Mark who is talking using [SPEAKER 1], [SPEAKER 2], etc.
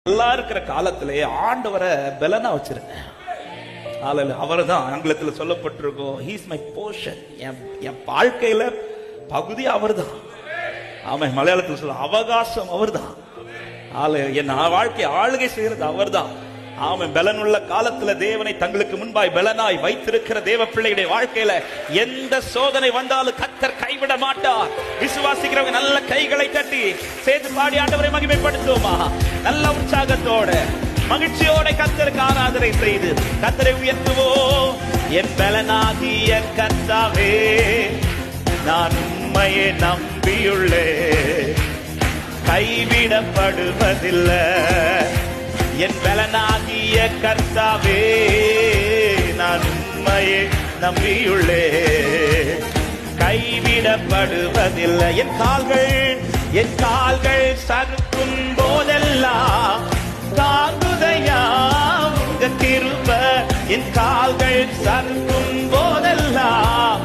[SPEAKER 1] நல்லா இருக்கிற காலத்திலே ஆண்டவரை பலனா வச்சிருங்க. அவர் தான் ஆங்கிலத்தில் சொல்லப்பட்டிருக்கோம், he is my portion. என் வாழ்க்கையில பகுதி அவர் தான். ஆமாம், மலையாளத்தில் சொல்ல அவகாசம் அவர் தான். என் வாழ்க்கை ஆளுகை செய்யறது அவர் தான். ஆமாம், பலனுள்ள காலத்துல தேவனை தங்களுக்கு முன்பாய் பலனாய் வைத்திருக்கிற தேவ பிள்ளையுடைய வாழ்க்கையில எந்த சோதனை வந்தாலும் கர்த்தர் கைவிட மாட்டார். விசுவாசிக்கிறவங்க நல்ல கைகளை தட்டி சேர்த்து பாடி ஆண்டவரை மகிமைப்படுத்துவோமா? நல்ல உற்சாகத்தோட மகிழ்ச்சியோட கர்த்தருக்கு ஆராதனை செய்து கர்த்தரை உயர்த்துவோம். என் பலனாகிய கர்த்தாவே, நான் உம்மையே நம்பியுள்ளேன், கைவிடப்படுவதில்லை. என் பலனாகிய கர்த்தாவே, நான் உம்மையே நம்பியுள்ளேன், கைவிடப்படுவதில்லை. என் கால்கள் சறுக்கும் போதெல்லாம் தாங்குதையா உங்க கிருபை. என் கால்கள் சறுக்கும் போதெல்லாம்